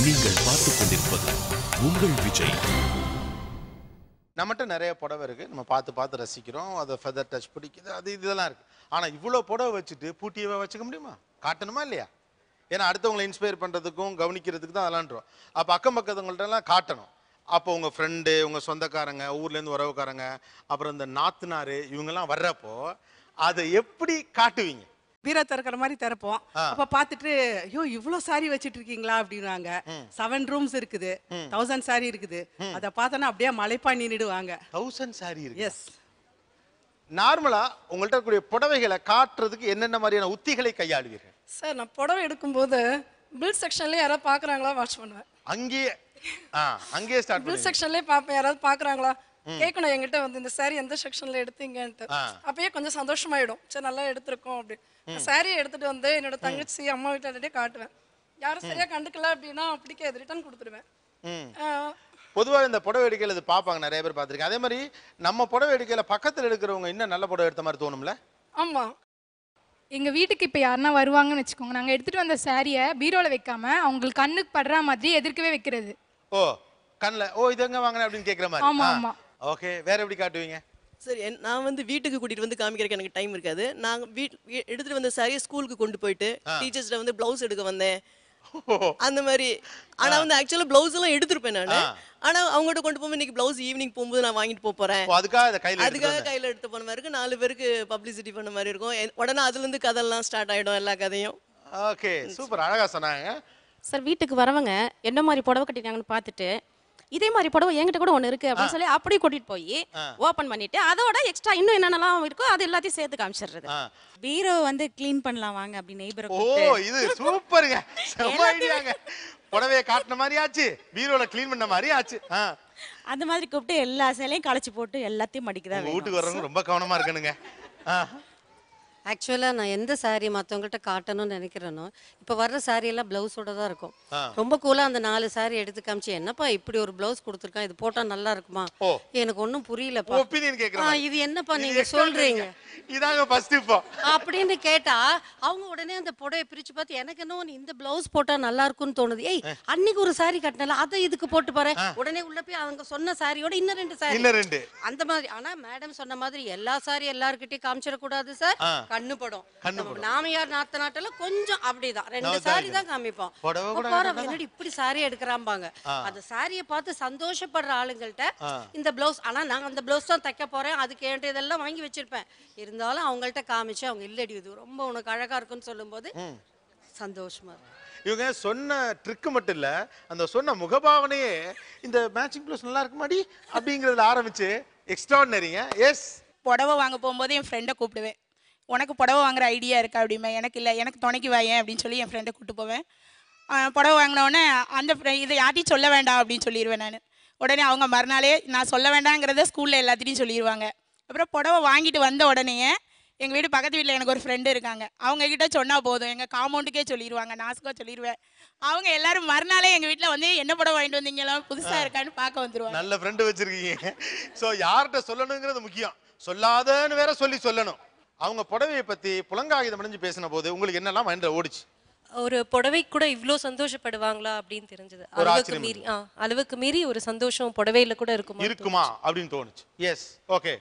நீங்கள் பார்த்துக் கொண்டிருப்பது உங்கள் விஜய். நம்மகிட்ட நிறைய புடவை இருக்கு, நம்ம பார்த்து ரசிக்கிறோம், அதை ஃபெதர் டச் பிடிக்குது, அது இதெல்லாம் இருக்கு. ஆனால் இவ்வளோ புடவை வச்சுட்டு பூட்டியவே வச்சுக்க முடியுமா? காட்டணுமா இல்லையா? ஏன்னா அடுத்தவங்களை இன்ஸ்பயர் பண்ணுறதுக்கும் கவனிக்கிறதுக்கு தான் அதெல்லாம்ன்றோம். அப்போ அக்கம் பக்கத்துங்கள்ட்டெல்லாம் காட்டணும். அப்போ உங்கள் ஃப்ரெண்டு, உங்கள் சொந்தக்காரங்க, ஊர்லேருந்து உறவுக்காரங்க, அப்புறம் இந்த நாத்துனார் இவங்கெல்லாம் வர்றப்போ அதை எப்படி காட்டுவீங்க? பீரோ திறக்கிற மாதிரி திறப்போம். அப்ப பார்த்துட்டு ஐயோ இவ்வளோ சாரி வச்சுட்டு இருக்கீங்களா அப்படின்னாங்க. 7 ரூம்ஸ் இருக்குது, 1000 சாரி இருக்குது. அதை பார்த்தோன்னா அப்படியே மலைப்பா நின்றுடுவாங்க. 1000 சாரி இருக்கு. எஸ். நார்மலா உங்கள்கிட்ட இருக்கக்கூடிய புடவைகளை காட்டுறதுக்கு என்னென்ன மாதிரியான உத்திகளை கையாளுவீர்கள்? சார், நான் புடவை எடுக்கும்போது பில் செக்ஷன்லேயே யாராவது பார்க்குறாங்களா வாட்ச் பண்ணுவேன். அங்கேயே ஸ்டார்ட் பில் செக்ஷன்லேயே பார்ப்பேன், யாராவது பார்க்குறாங்களா கேட்கணும் என்கிட்ட வந்து இந்த சாரி எந்த செக்ஷனில் எடுத்தீங்கன்ட்டு. அப்பயே கொஞ்சம் சந்தோஷமாயிடும், சரி நல்லா எடுத்திருக்கோம் அப்படி. சாரியை எடுத்துட்டு வந்து என்னோட தங்கச்சி அம்மா வீட்டில் காட்டுவேன். யாரும் சரியா கண்டுக்கல அப்படின்னா பிடிக்காது, ரிட்டர்ன் கொடுத்துருவேன். பொதுவாக இந்த புடவை எடுக்கையில் இது பார்ப்பாங்க, நிறைய பேர் பார்த்துருக்கேன். அதே மாதிரி நம்ம புடவை எடுக்கையில் பக்கத்தில் எடுக்கிறவங்க இன்னும் நல்ல புடவை எடுத்த மாதிரி தோணும்ல? ஆமாம். எங்கள் வீட்டுக்கு இப்போ யாருன்னா வருவாங்கன்னு வச்சுக்கோங்க, நாங்கள் எடுத்துகிட்டு வந்த சாரியை பீரோவில் வைக்காம அவங்களுக்கு கண்ணுக்கு படுற மாதிரி எதிர்க்கவே வைக்கிறது. ஓ கண்ணில், ஓ இது எங்கே வாங்கினேன் அப்படின்னு கேட்குற மாதிரி. ஆமாம் ஆமாம். ஓகே, வேற எப்படி காட்டுவீங்க? சரி, நான் வந்து வீட்டுக்கு கூட்டிகிட்டு வந்து காமிக்கிறதுக்கு எனக்கு டைம் இருக்காது. நாங்கள் எடுத்துகிட்டு வந்த சாரியை ஸ்கூலுக்கு கொண்டு போயிட்டு டீச்சர்ஸ்ட வந்து ப்ளவுஸ் எடுக்க வந்தேன் அந்த மாதிரி. ஆனால் வந்து ஆக்சுவலாக ப்ளவுஸ் எல்லாம் எடுத்துருப்பேன் நான். ஆனால் அவங்ககிட்ட கொண்டு போகும்போது இன்னைக்கு ப்ளவுஸ் ஈவினிங் போகும்போது நான் வாங்கிட்டு போகிறேன். அதுக்காக கையில் எடுத்து போன மாதிரி இருக்கும். 4 பேருக்கு பப்ளிசிட்டி பண்ண மாதிரி இருக்கும். உடனே அதுலேருந்து கதையெல்லாம் ஸ்டார்ட் ஆகிடும், எல்லா கதையும். ஓகே, சூப்பர், அழகாக சொன்னாங்க. சார், வீட்டுக்கு வரவங்க என்ன மாதிரி புடவை கட்டிட்டாங்கன்னு பார்த்துட்டு இதே மாதிரி புடவை என்கிட்ட கூட ஒன்று இருக்கு அப்படின்னு சொல்லி அப்படியே கூட்டிட்டு போய் ஓப்பன் பண்ணிட்டு அதோட எக்ஸ்ட்ரா இன்னும் என்னென்னலாம் இருக்கோ அது எல்லாத்தையும் சேர்த்து காமிச்சிடுறது. பீரோ வந்து க்ளீன் பண்ணலாம் வாங்க அப்படி நெய்பர். ஓ இது சூப்பருங்க, செம்ம ஐடியாங்க. புடவையை காட்டின மாதிரி ஆச்சு, பீரோல க்ளீன் பண்ண மாதிரி ஆச்சு. அந்த மாதிரி கூப்பிட்டு எல்லா சேலையும் களைச்சு போட்டு எல்லாத்தையும் மடிக்கதான். வீட்டுக்கு வர்றவங்க ரொம்ப கவனமா இருக்கணுங்க. ஆக்சுவலாக நான் எந்த சாரீ மற்றவங்கள்ட்ட காட்டணும்னு நினைக்கிறேனோ இப்போ வர்ற சாரியெல்லாம் ப்ளவுஸோட தான் இருக்கும். ரொம்ப கூலாக அந்த 4 சாரி எடுத்து காமிச்சு என்னப்பா இப்படி ஒரு ப்ளவுஸ் கொடுத்துருக்கான், இது போட்டால் நல்லா இருக்குமா, எனக்கு ஒன்றும் புரியலப்பா, இது என்னப்பா நீங்க சொல்றீங்க இதாங்க ஃபர்ஸ்ட் இப்போ அப்படின்னு கேட்டா அவங்க உடனே அந்த புடவை பிரிச்சு பார்த்து எனக்கு என்ன இந்த பிளவுஸ் போட்டா நல்லா இருக்கும்னு தோணுது. ஏய் அன்னைக்கு ஒரு சாரி கட்டினால அதை இதுக்கு போட்டு பாரு, உடனே உள்ள போய் அவங்க சொன்ன சாரியோட இன்னும் 2 சாரி அந்த மாதிரி. ஆனா மேடம் சொன்ன மாதிரி எல்லா சாரி எல்லார்கிட்டயும் காமிச்சிடக்கூடாது சார், கண்ணுப்படும். நாமையார் நாத்த நாட்டில கொஞ்சம் அப்படிதான் 2 சாரி தான் காமிப்போம். என்னடி இப்படி சாரி எடுக்கிறாம்பாங்க. அந்த சாரியை பார்த்து சந்தோஷப்படுற ஆளுங்கள்ட்ட இந்த பிளவுஸ், ஆனா நான் அந்த பிளவுஸ் தான் தைக்க போறேன், அதுக்கு வேண்டியதெல்லாம் வாங்கி வச்சிருப்பேன். இருந்தாலும் அவங்கள்ட்ட காமிச்சு அவங்க இல்லடி இது ரொம்ப உனக்கு அழகா இருக்குன்னு சொல்லும்போது சந்தோஷமா இருக்கும். இவங்க சொன்ன ட்ரிக்கு மட்டும் இல்ல, அந்த சொன்ன முகபாவனையே இந்த மேட்சிங் ப்ளவுஸ் நல்லா இருக்குமாடி அப்படிங்கிறதுல ஆரம்பிச்சு எக்ஸ்ட்ராடினரிங்க. எஸ். புடவை வாங்க போகும்போது என் ஃப்ரெண்டை கூப்பிடுவேன், உனக்கு புடவை வாங்குற ஐடியா இருக்கா அப்படிமே. எனக்கு இல்லை, எனக்கு துணைக்கு வாயேன் அப்படின்னு சொல்லி என் ஃப்ரெண்டை கூப்பிட்டு போவேன். புடவை வாங்கினோடனே அந்த இதை யார்ட்டையும் சொல்ல வேண்டாம் அப்படின்னு சொல்லிடுவேன் நான். உடனே அவங்க மறுநாளே நான் சொல்ல வேண்டாங்கிறத ஸ்கூலில் எல்லாத்திட்டையும் சொல்லிடுவாங்க. அப்புறம் புடவை வாங்கிட்டு வந்த உடனே எங்கள் வீடு பக்கத்து வீட்டில் எனக்கு ஒரு ஃப்ரெண்டு இருக்காங்க, அவங்கக்கிட்ட சொன்னால் போதும் எங்கள் காம்பவுண்டுக்கே சொல்லிடுவாங்க, நாசுக்காக சொல்லிடுவேன். அவங்க எல்லாரும் மறுநாளே எங்கள் வீட்டில் வந்து என்ன புடவை வாங்கிட்டு வந்தீங்கலாம் புதுசாக இருக்கான்னு பார்க்க வந்துடுவாங்க. நல்ல ஃப்ரெண்டு வச்சுருக்கீங்க. ஸோ யார்கிட்ட சொல்லணுங்கிறது முக்கியம், சொல்லாதன்னு வேற சொல்லணும். அவங்க புடவையை பற்றி புலங்காகிதம் அடைஞ்சு பேசின போது உங்களுக்கு என்னெல்லாம் மைண்டில் ஓடிச்சு? ஒரு புடவை கூட இவ்வளோ சந்தோஷப்படுவாங்களா அப்படின்னு தெரிஞ்சது. அளவுக்கு மீறி ஒரு சந்தோஷம் புடவையில கூட இருக்குமா அப்படின்னு தோணுச்சு. எஸ். ஓகே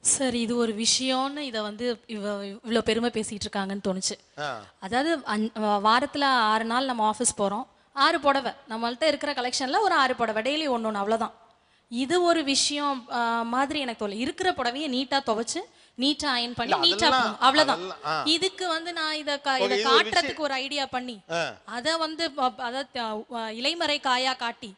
சார், இது ஒரு விஷயம்னு இதை வந்து இவ்வளோ பெருமை பேசிட்டு இருக்காங்கன்னு தோணுச்சு. அதாவது வாரத்தில் 6 நாள் நம்ம ஆஃபீஸ் போகிறோம், 6 புடவை நம்மள்ட்ட இருக்கிற கலெக்ஷனில் ஒரு 6 புடவை டெய்லி ஒன்று அவ்வளோதான். இது ஒரு விஷயம் மாதிரி எனக்கு தோணல. இருக்கிற புடவையை நீட்டாக துவைச்சு நீட்டா அயன் பண்ணி நீட்டா அவ்வளவுதான். இதுக்கு வந்து நான் இதை காட்டுறதுக்கு ஒரு ஐடியா பண்ணி அதை வந்து இலைமறை காயா காட்டி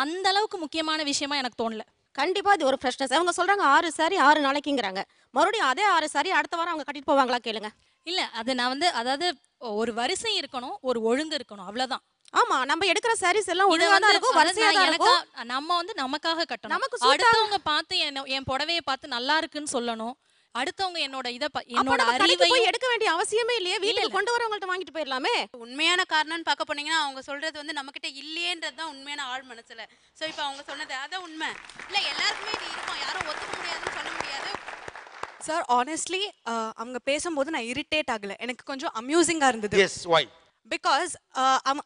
அந்த அளவுக்கு முக்கியமான விஷயமா எனக்கு தோணல. கண்டிப்பா இது ஒரு ஃப்ரெஷ்னஸ். அவங்க சொல்றாங்க 6 சாரி 6 நாளைக்குங்கிறாங்க, மறுபடியும் அதே 6 சாரி அடுத்த வாரம் அவங்க கட்டிட்டு போவாங்களா கேளுங்க. இல்ல, அது நான் வந்து அதாவது ஒரு வரிசை இருக்கணும், ஒரு ஒழுங்கு இருக்கணும், அவ்வளவுதான். ஆமா, நம்ம எடுக்கிற சாரீஸ் எல்லாம் ஒழுங்கா தான் இருக்கும், வரிசையா தான் இருக்கும். நம்ம வந்து நமக்காக கட்டணும், அடுத்தவங்க பார்த்து என் புடவையை பார்த்து நல்லா இருக்குன்னு சொல்லணும். அடுத்தவங்க என்னோட அறிவை எடுக்க வேண்டிய அவசியமே இல்லையே, வீட்டுக்கு கொண்டு வரவங்கள்ட்ட வாங்கிட்டு போயிடலாமே. உண்மையான காரணம்னு பார்க்க போனீங்கன்னா அவங்க சொல்றது வந்து நம்ம கிட்ட இல்லையேன்றது தான் உண்மையான ஆள் மனசுல. ஸோ இப்போ அவங்க சொன்னது அதான் உண்மை இல்லை, எல்லாருக்குமே இது இருக்கும், யாரும் ஒத்துக்க முடியாதுன்னு சொல்ல முடியாது. சார், ஆனஸ்ட்லி அவங்க பேசும்போது நான் இரிட்டேட் ஆகல, எனக்கு கொஞ்சம் அம்யூசிங்கா இருந்தது. எஸ். வை? பிகாஸ்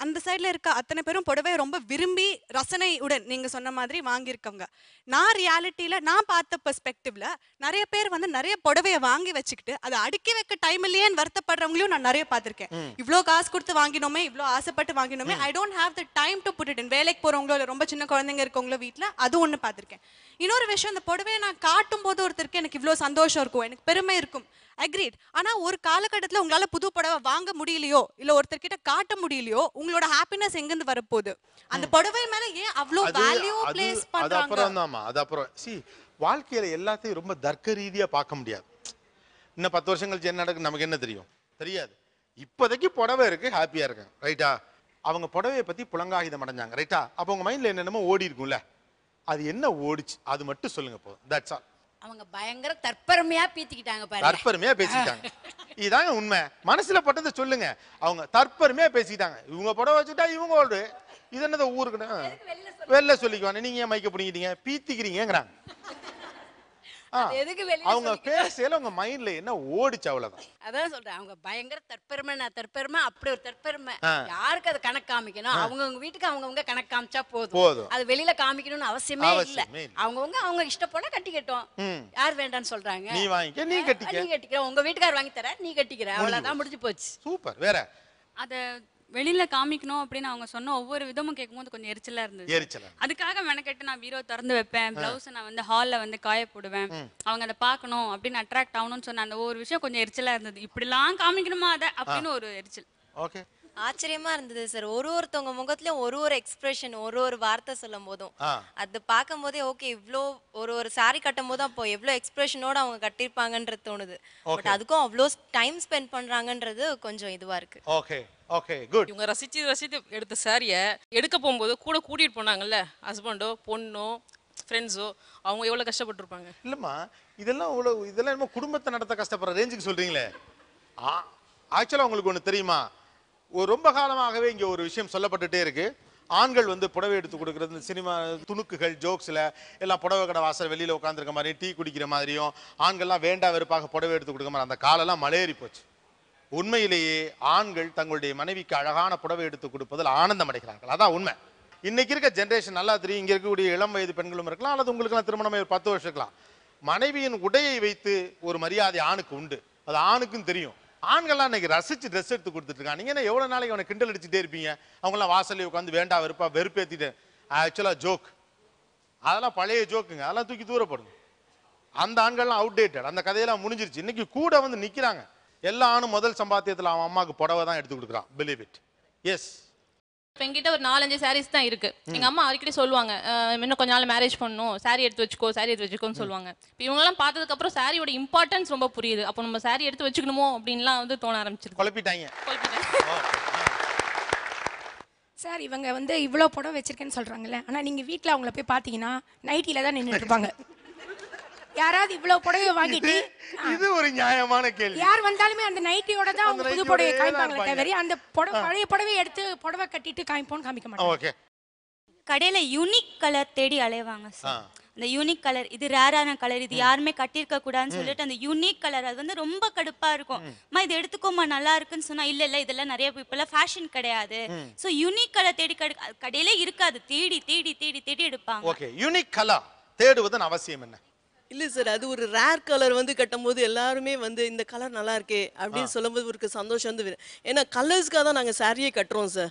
அந்த சைடில் இருக்க அத்தனை பேரும் புடவை ரொம்ப விரும்பி ரசனையுடன் நீங்கள் சொன்ன மாதிரி வாங்கியிருக்கவங்க. நான் ரியாலிட்டியில் நான் பார்த்த பெர்ஸ்பெக்டிவ்ல நிறைய பேர் வந்து நிறைய புடவையை வாங்கி வச்சுக்கிட்டு அதை அடுக்கி வைக்க டைம் இல்லையேன்னு வருத்தப்படுறவங்களையும் நான் நிறைய பார்த்துருக்கேன். இவ்வளோ காசு கொடுத்து வாங்கினோமே, இவ்வளோ ஆசைப்பட்டு வாங்கினோமே, I don't have the time to put it in. வேலைக்கு போகிறவங்களோ இல்லை ரொம்ப சின்ன குழந்தைங்க இருக்கவங்களோ வீட்டில் அது ஒன்று பார்த்துருக்கேன். இன்னொரு விஷயம், அந்த புடவையை நான் காட்டும் போது ஒருத்தருக்கு எனக்கு இவ்வளோ சந்தோஷம் இருக்கும், எனக்கு பெருமை இருக்கும், அக்ரீட். ஆனா ஒரு காலகட்டத்தில் உங்களால புது புடவை வாங்க முடியலையோ இல்ல ஒருத்தர்கிட்ட காட்ட முடியலையோ உங்களோட ஹாப்பினஸ் எங்கிருந்து வரப்போகுது? அந்த புடவை மேல ஏன் அவ்வளோ வேல்யூ பிளேஸ் பண்றாங்க? அது அப்புறம் வாழ்க்கையில எல்லாத்தையும் ரொம்ப தர்க்க ரீதியா பார்க்க முடியாது. இன்னும் 10 வருஷம் கழிச்சு என்ன நடக்கும் நமக்கு என்ன தெரியும்? தெரியாது. இப்போதைக்கு புடவை இருக்கு, ஹாப்பியா இருக்காங்க, ரைட்டா? அவங்க புடவையை பத்தி புலங்காகிதம் அடைஞ்சாங்க, ரைட்டா? அப்போ உங்க மைண்ட்ல என்னென்னமோ ஓடி இருக்கும்ல, அது என்ன ஓடிச்சு அது மட்டும் சொல்லுங்க போதும். That's all. அவங்க பயங்கர தற்பெருமையா பேசிக்கிட்டாங்க பாருங்க. தற்பெருமையா பேசிட்டாங்க, இதாங்க உண்மை. மனசுல பட்டதை சொல்லுங்க. அவங்க தற்பெருமையா பேசிட்டாங்க. இவங்க புடவை வச்சுட்டா இவங்க ஓடு, இது என்னது ஊருக்கு வெளில சொல்லிக்குவாங்க. நீங்க ஏன் மைக்க பிடிங்கிட்டீங்க, பீத்திக்கிறீங்கிறாங்க. அவங்க பேசல உங்க மைண்ட்ல என்ன ஓடிச்சு அவ்வளவுதான். அதான் சொல்றேன், அவங்க பயங்கர தற்பெருமை. நான் தற்பெருமை, அப்படி ஒரு தற்பெருமை. யாருக்கு அதை கணக்கு காமிக்கணும்? அவங்கவுங்க வீட்டுக்கு அவங்கவுங்க கணக்கு காமிச்சா போதும். அது வெளியில காமிக்கணும்னு அவசியமே இல்ல. அவங்கவுங்க அவங்க இஷ்டப்போனா கட்டிக்கட்டும். யார் வேண்டாம்னு சொல்றாங்க? நீ வாங்கிக்க, நீ கட்டிக்கிற, உங்க வீட்டுக்காரர் வாங்கி தர, நீ கட்டிக்கிற, அவ்வளவுதான், முடிஞ்சு போச்சு. சூப்பர். வேற அத வெளியில காமிக்கணும் அப்படின்னு அவங்க சொன்ன ஒவ்வொரு விதமும் கேட்கும்போது கொஞ்சம் எரிச்சலா இருந்தது. அதுக்காக மெனக்கெட்டு நான் பீரோ திறந்து வைப்பேன், பிளவுஸ் நான் வந்து ஹால்ல வந்து காய போடுவேன், அவங்க அதை பார்க்கணும் அப்படின்னு அட்ராக்ட் ஆகணும்னு சொன்ன அந்த ஒவ்வொரு விஷயம் கொஞ்சம் எரிச்சலா இருந்தது. இப்படிலாம் காமிக்கணுமா அதை அப்படின்னு ஒரு எரிச்சல். ஓகே, ஆச்சரியமா இருந்தது சார். ஒருத்தவங்க முகத்துலயும் ஒரு எக்ஸ்பிரஷன், ஒரு வார்த்தை சொல்லும் போதும் அது பார்க்கும் போதே ஓகே, இவ்வளோ ஒரு சாரி கட்டும் போது அப்போ எவ்வளோ எக்ஸ்பிரஷனோட அவங்க கட்டிருப்பாங்கன்றது தோணுது. பட் அதுக்கும் அவ்வளோ டைம் ஸ்பெண்ட் பண்றாங்கன்றது கொஞ்சம் இதுவா இருக்கு. Okay okay, good. இவங்க ரசிச்சு எடுத்த சாரியை எடுக்க போகும்போது கூட கூட்டிட்டு போனாங்கல்ல, ஹஸ்பண்டோ பொண்ணோ ஃப்ரெண்ட்ஸோ, அவங்க எவ்வளோ கஷ்டப்பட்டுருப்பாங்க. இல்லைம்மா, இதெல்லாம் என்னமோ குடும்பத்தை நடத்த கஷ்டப்படுற ரேஞ்சுக்கு சொல்றீங்களே. ஆக்சுவலாக உங்களுக்கு ஒன்று தெரியுமா, ரொம்ப காலமாகவே இங்கே ஒரு விஷயம் சொல்லப்பட்டுட்டே இருக்கு. ஆண்கள் வந்து புடவை எடுத்து கொடுக்குறது, சினிமா துணுக்குகள் ஜோக்ஸில் எல்லாம் புடவை கடை வாசல் வெளியில் உட்காந்துருக்க மாதிரி, டீ குடிக்கிற மாதிரியும், ஆண்கள்லாம் வேண்டா வெறுப்பாக புடவை எடுத்து கொடுக்க மாதிரி அந்த காலெல்லாம் மலையேறி போச்சு. உண்மையிலேயே ஆண்கள் தங்களுடைய மனைவிக்கு அழகான புடவை எடுத்து கொடுப்பதில் ஆனந்தம் அடைகிறார்கள். அதான் உண்மை. இன்னைக்கு இருக்க ஜென்ரேஷன் நல்லா தெரியும். இங்கே இருக்கக்கூடிய இளம் வயது பெண்களும் இருக்கலாம், அல்லது உங்களுக்குலாம் திருமணமே ஒரு 10 வருஷம் இருக்கலாம். மனைவியின் உடையை வைத்து ஒரு மரியாதை ஆணுக்கு உண்டு, அது ஆணுக்கும் தெரியும். ஆண்கள்லாம் இன்னைக்கு ரசிச்சு ட்ரெஸ் எடுத்து கொடுத்துட்டு இருக்காங்க. நீங்க என்ன எவ்வளவு நாளைக்கு அவனை கிண்டல் அடிச்சுட்டே இருப்பீங்க? அவங்களாம் வாசல்ல உட்காந்து வேண்டா வெறுப்பேத்திட்டு ஆக்சுவலா ஜோக், அதெல்லாம் பழைய ஜோக்குங்க, அதெல்லாம் தூக்கி தூரப்படுங்க. அந்த ஆண்கள்லாம் அவுடேட்டட், அந்த கதையெல்லாம் முடிஞ்சிருச்சு. இன்னைக்கு கூட வந்து நிக்கிறாங்க. எல்லா ஆணும் முதல் சம்பாத்தியத்தில் அவன் அம்மாவுக்கு புடவை தான் எடுத்து கொடுக்குறான். Believe it. எஸ். இப்போ என்கிட்ட ஒரு 4-5 சாரீஸ் தான் இருக்கு. எங்க அம்மா அடிக்கடி சொல்லுவாங்க, இன்னும் கொஞ்ச நாள் மேரேஜ் பண்ணணும், சாரி எடுத்து வச்சுக்கோன்னு சொல்லுவாங்க. இப்போ இவங்கெல்லாம் பார்த்ததுக்கு அப்புறம் சாரியோட இம்பார்ட்டன்ஸ் ரொம்ப புரியுது. அப்போ நம்ம சாரி எடுத்து வச்சுக்கணுமோ அப்படின்லாம் வந்து தோண ஆரம்பிச்சிருக்கு. குழப்பிட்டாங்க. சார், இவங்க வந்து இவ்வளோ புடவை வச்சிருக்கேன்னு சொல்றாங்கல்ல, ஆனால் நீங்கள் வீட்டில் அவங்கள போய் பார்த்தீங்கன்னா நைட்டில தான் நின்றுட்டு இருப்பாங்க. யாராவது இவ்வளவு புடவை வாங்கிட்டு, இது ஒரு நியாயமான கேள்வி. யார் வந்தாலுமே அந்த நைட்டியோட தான் அவங்க புது புடவை காமிப்பாங்களே தவிர அந்த பழைய புடவை எடுத்து புடவை கட்டிட்டு காமிப்போன்னு காமிக்க மாட்டாங்க. ஓகே. கடையில யூனிக் கலர் தேடி அலைவாங்க சார். அந்த யூனிக் கலர், இது ரேரான கலர், இது யாருமே கட்டியிருக்க கூடாதுன்னு சொல்லிட்டு அந்த யூனிக் கலர் அது வந்து ரொம்ப கடுப்பா இருக்கும். அம்மா இது எடுத்துக்கோமா நல்லா இருக்குன்னு சொன்னா, இல்ல இதெல்லாம் நிறைய இப்பெல்லாம் ஃபேஷன் கிடையாது. சோ யூனிக் கலர் தேடி கடையில இருக்காது, தேடி தேடி தேடி தேடி எடுப்பாங்க. ஓகே, யூனிக் கலர் தேடுவதன் அவசியம் என்ன? இல்லை சார், அது ஒரு ரேர் கலர் வந்து கட்டும் போது எல்லாருமே வந்து இந்த கலர் நல்லா இருக்கே அப்படின்னு சொல்லும்போது ஒரு சந்தோஷம் வந்து, ஏன்னா கலர்ஸ்க்காக தான் நாங்கள் சாரியே கட்டுறோம் சார்.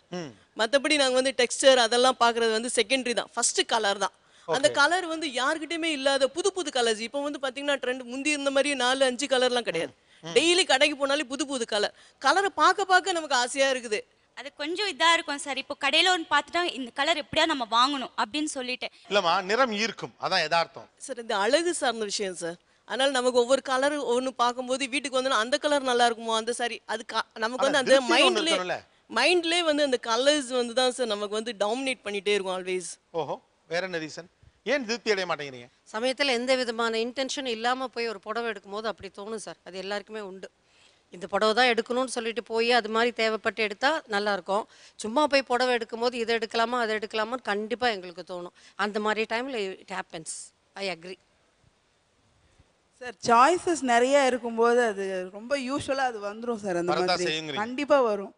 மற்றபடி நாங்கள் வந்து டெக்ஸ்டர் அதெல்லாம் பார்க்குறது வந்து செகண்டரி தான், ஃபர்ஸ்ட் கலர் தான். அந்த கலர் வந்து யாருக்கிட்டையுமே இல்லாத புது கலர்ஸ். இப்போ வந்து பார்த்தீங்கன்னா ட்ரெண்ட் முந்தி இருந்த மாதிரி 4-5 கலர்லாம் கிடையாது. டெய்லி கடைக்கு போனாலே புது கலரை பார்க்க நமக்கு ஆசையாக இருக்குது. அது கொஞ்சம் இதா இருக்கும் சார். இப்போ கடையில ஒன்று பார்த்துட்டா இந்த கலர் எப்படியா நம்ம வாங்கணும் அப்படின்னு சொல்லிட்டு. இல்லம்மா, நிறம் ஈர்க்கும், அதான் யதார்த்தம் சார். இந்த அழகு சார்ந்த விஷயம் சார். அதனால நமக்கு ஒவ்வொரு கலர் ஒன்று பார்க்கும்போது வீட்டுக்கு வந்து அந்த கலர் நல்லா இருக்குமோ, அந்த சாரி அது நமக்கு வந்து அந்த மைண்ட்லேயே வந்து அந்த கலர்ஸ் வந்து தான் சார் நமக்கு வந்து டாமினேட் பண்ணிட்டே இருக்கும் ஆல்வேஸ். ஓஹோ, வேற என்ன ரீசன்? ஏன் திருப்தி அடைய மாட்டேங்கிறீங்க? சமயத்தில் எந்த விதமான இன்டென்ஷன் இல்லாமல் போய் ஒரு புடவை எடுக்கும் போது அப்படி தோணும் சார். அது எல்லாருக்குமே உண்டு. இந்த புடவை தான் எடுக்கணும்னு சொல்லிட்டு போய் அது மாதிரி தேவைப்பட்டு எடுத்தால் நல்லாயிருக்கும். சும்மா போய் புடவை எடுக்கும் போது இதை எடுக்கலாமா அதை எடுக்கலாமான்னு கண்டிப்பாக எங்களுக்கு தோணும். அந்த மாதிரி டைமில் it happens. I agree sir. Choices நிறைய இருக்கும்போது அது ரொம்ப யூஸ்வலாக அது வந்துடும் சார். அந்த மாதிரி கண்டிப்பாக வரும்.